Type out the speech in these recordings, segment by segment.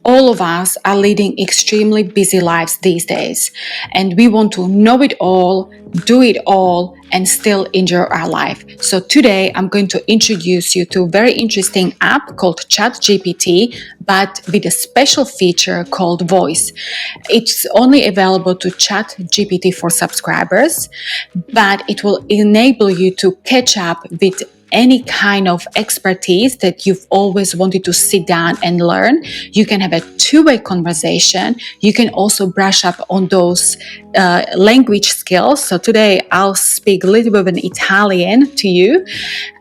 All of us are leading extremely busy lives these days, and we want to know it all, do it all, and still enjoy our life. So today I'm going to introduce you to a very interesting app called ChatGPT, but with a special feature called Voice. It's only available to ChatGPT for subscribers, but it will enable you to catch up with any kind of expertise that you've always wanted to sit down and learn. You can have a two-way conversation. You can also brush up on those language skills. So today I'll speak a little bit of an Italian to you.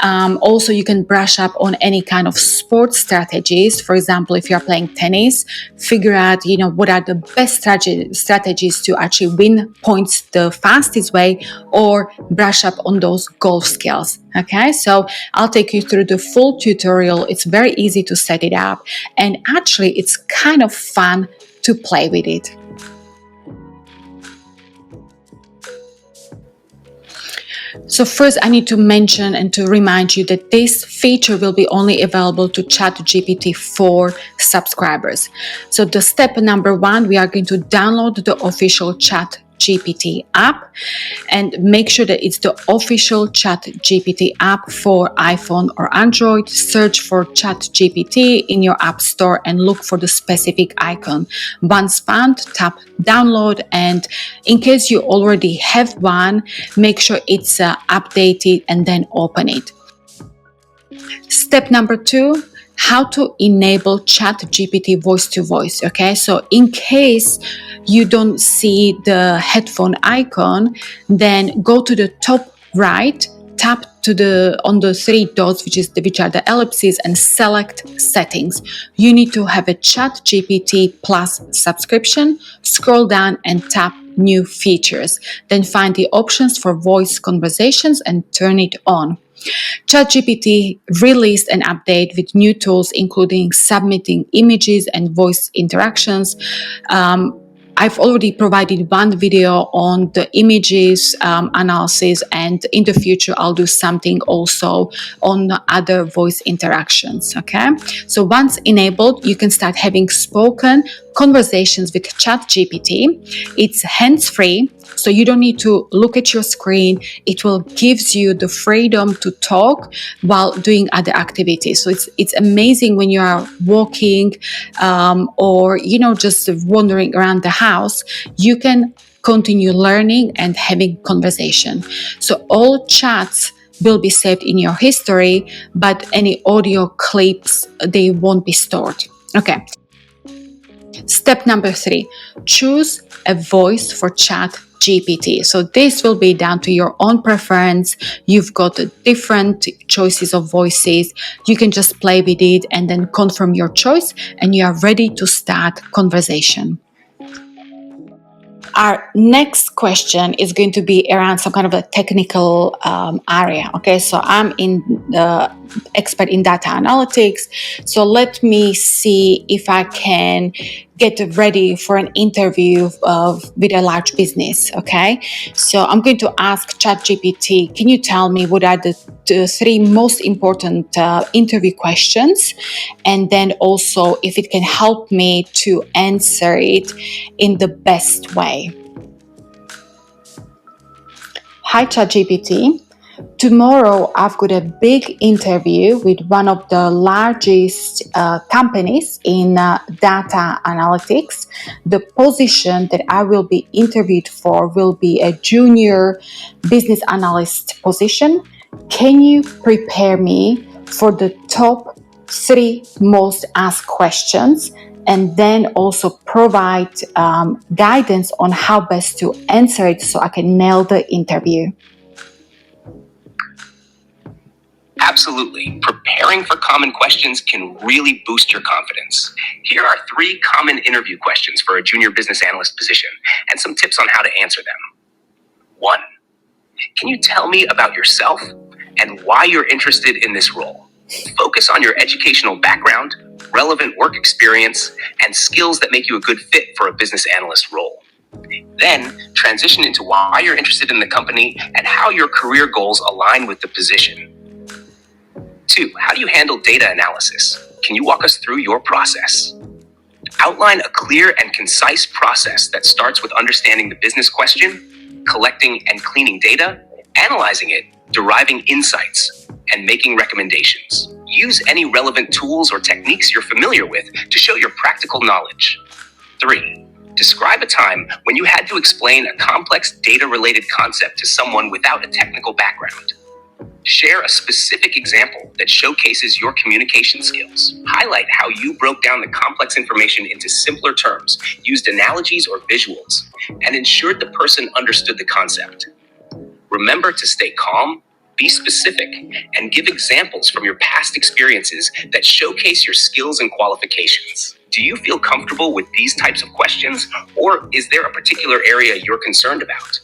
Also, you can brush up on any kind of sports strategies. For example, if you're playing tennis, figure out, what are the best strategies to actually win points the fastest way, or brush up on those golf skills. Okay, so I'll take you through the full tutorial. It's very easy to set it up, and actually it's kind of fun to play with it. So first I need to mention and to remind you that this feature will be only available to ChatGPT for subscribers. So the step number 1, we are going to download the official ChatGPT app, and make sure that it's the official ChatGPT app for iPhone or Android. Search for ChatGPT in your app store and look for the specific icon. Once found, tap download, and in case you already have one, make sure it's updated and then open it. Step number 2, how to enable ChatGPT voice to voice. Okay, so in case you don't see the headphone icon, then go to the top right, tap on the 3 dots, which are the ellipses, and select settings. You need to have a ChatGPT Plus subscription. Scroll down and tap new features. Then find the options for voice conversations and turn it on. ChatGPT released an update with new tools, including submitting images and voice interactions. I've already provided one video on the images analysis, and in the future I'll do something also on other voice interactions. Okay, so once enabled, you can start having spoken conversations with ChatGPT. It's hands-free, so you don't need to look at your screen. It will gives you the freedom to talk while doing other activities. So it's amazing when you are walking or just wandering around the house. You can continue learning and having conversation. So all chats will be saved in your history, but any audio clips, they won't be stored. Okay. Step number 3, choose a voice for ChatGPT. So this will be down to your own preference. You've got different choices of voices. You can just play with it and then confirm your choice, and you are ready to start conversation. Our next question is going to be around some kind of a technical area. Okay, so I'm expert in data analytics. So let me see if I can get ready for an interview with a large business. Okay, so I'm going to ask ChatGPT, can you tell me what are the 3 most important interview questions, and then also if it can help me to answer it in the best way. Hi ChatGPT. Tomorrow I've got a big interview with one of the largest companies in data analytics. The position that I will be interviewed for will be a junior business analyst position. Can you prepare me for the top 3 most asked questions, and then also provide guidance on how best to answer it so I can nail the interview? Absolutely. Preparing for common questions can really boost your confidence. Here are 3 common interview questions for a junior business analyst position, and some tips on how to answer them. 1. Can you tell me about yourself and why you're interested in this role? Focus on your educational background, relevant work experience, and skills that make you a good fit for a business analyst role. Then transition into why you're interested in the company and how your career goals align with the position. 2. How do you handle data analysis? Can you walk us through your process? Outline a clear and concise process that starts with understanding the business question, collecting and cleaning data, analyzing it, deriving insights, and making recommendations. Use any relevant tools or techniques you're familiar with to show your practical knowledge. 3. Describe a time when you had to explain a complex data-related concept to someone without a technical background. Share a specific example that showcases your communication skills. Highlight how you broke down the complex information into simpler terms, used analogies or visuals, and ensured the person understood the concept. Remember to stay calm, be specific, and give examples from your past experiences that showcase your skills and qualifications. Do you feel comfortable with these types of questions, or is there a particular area you're concerned about?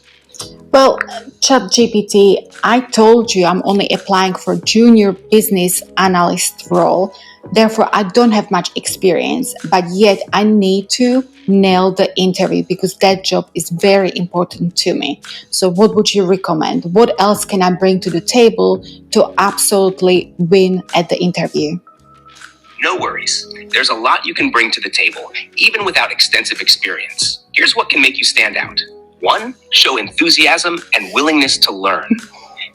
Well, ChatGPT, I told you I'm only applying for junior business analyst role. Therefore, I don't have much experience, but yet I need to nail the interview because that job is very important to me. So what would you recommend? What else can I bring to the table to absolutely win at the interview? No worries. There's a lot you can bring to the table, even without extensive experience. Here's what can make you stand out. 1. Show enthusiasm and willingness to learn.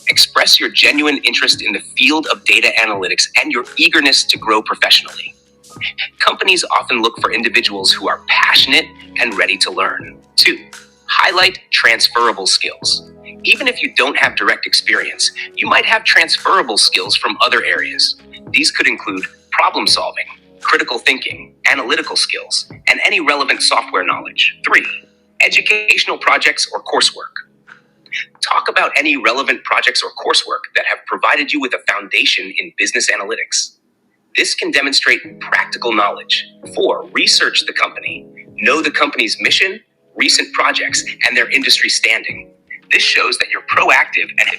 Express your genuine interest in the field of data analytics and your eagerness to grow professionally. Companies often look for individuals who are passionate and ready to learn. 2. Highlight transferable skills. Even if you don't have direct experience, you might have transferable skills from other areas. These could include problem solving, critical thinking, analytical skills, and any relevant software knowledge. 3. Educational projects or coursework. Talk about any relevant projects or coursework that have provided you with a foundation in business analytics. This can demonstrate practical knowledge. 4. Research the company. Know the company's mission, recent projects, and their industry standing. This shows that you're proactive and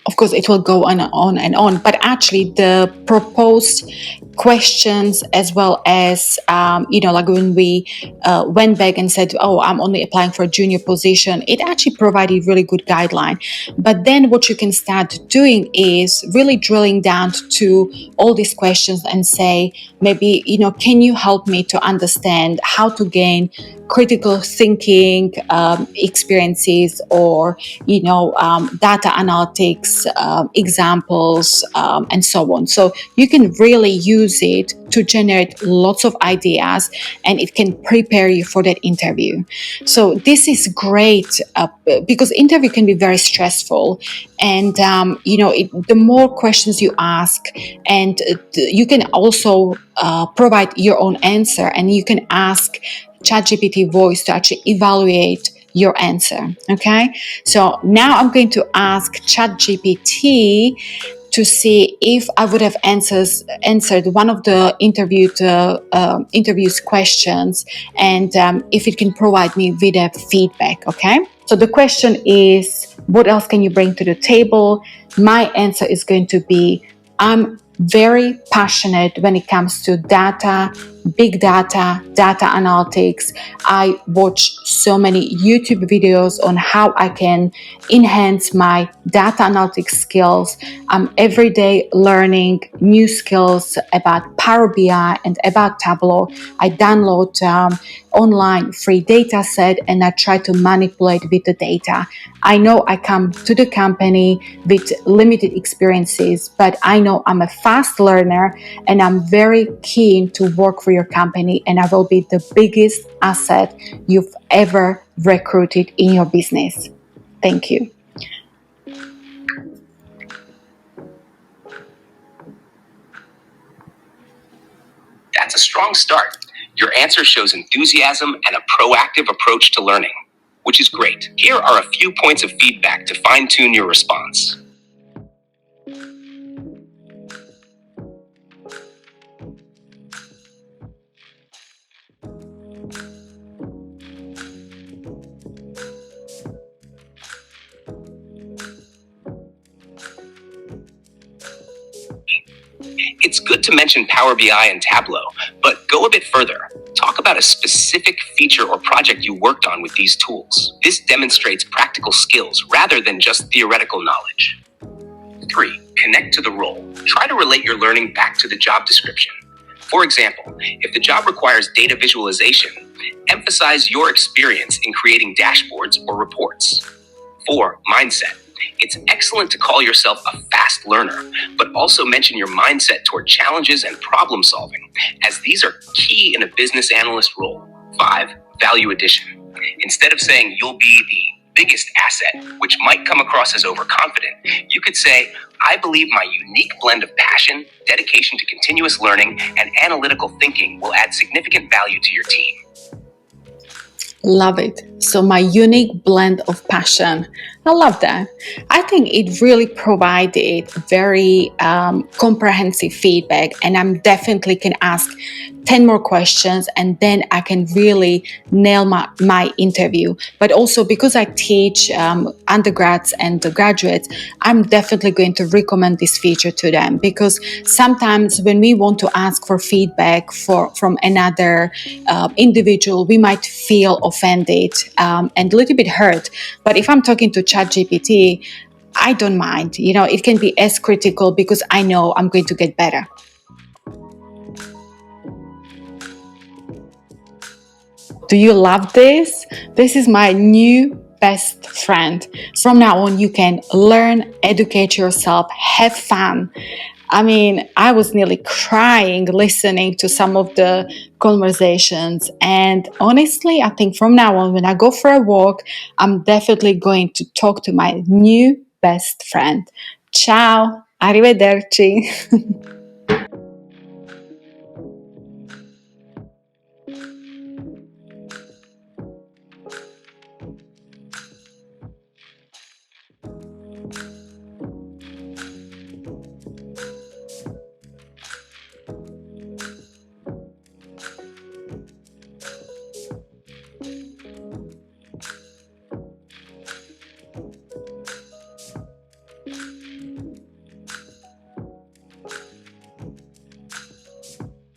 Of course, it will go on and on, but actually the proposed questions as well as, like when we went back and said, oh, I'm only applying for a junior position, it actually provided really good guideline. But then what you can start doing is really drilling down to all these questions and say, maybe, can you help me to understand how to gain critical thinking experiences or, data analytics examples and so on. So you can really use it to generate lots of ideas and it can prepare you for that interview. So this is great because interview can be very stressful and, the more questions you ask and you can also provide your own answer and you can ask ChatGPT voice to actually evaluate your answer. Okay, so now I'm going to ask ChatGPT to see if I would have answered one of the interviews questions and if it can provide me with a feedback. Okay, so the question is, what else can you bring to the table? My answer is going to be, I'm very passionate when it comes to data, big data, data analytics. I watch so many YouTube videos on how I can enhance my data analytics skills. I'm every day learning new skills about Power BI and about Tableau. I download online free data set and I try to manipulate with the data. I know I come to the company with limited experiences, but I know I'm a fast learner and I'm very keen to work for your company and I will be the biggest asset you've ever recruited in your business. Thank you. That's a strong start. Your answer shows enthusiasm and a proactive approach to learning, which is great. Here are a few points of feedback to fine-tune your response. It's good to mention Power BI and Tableau, but go a bit further. Talk about a specific feature or project you worked on with these tools. This demonstrates practical skills rather than just theoretical knowledge. 3. Connect to the role. Try to relate your learning back to the job description. For example, if the job requires data visualization, emphasize your experience in creating dashboards or reports. 4. Mindset. It's excellent to call yourself a fast learner, but also mention your mindset toward challenges and problem solving, as these are key in a business analyst role. 5. Value addition. Instead of saying you'll be the biggest asset, which might come across as overconfident, you could say, I believe my unique blend of passion, dedication to continuous learning, and analytical thinking will add significant value to your team. Love it. So my unique blend of passion. I love that. I think it really provided very comprehensive feedback, and I'm definitely can ask 10 more questions and then I can really nail my interview. But also because I teach undergrads and graduates, I'm definitely going to recommend this feature to them, because sometimes when we want to ask for feedback from another individual, we might feel offended and a little bit hurt. But if I'm talking to ChatGPT, I don't mind. It can be as critical because I know I'm going to get better. Do you love this? This is my new best friend. From now on, you can learn, educate yourself, have fun. I mean, I was nearly crying listening to some of the conversations. And honestly, I think from now on, when I go for a walk, I'm definitely going to talk to my new best friend. Ciao, arrivederci.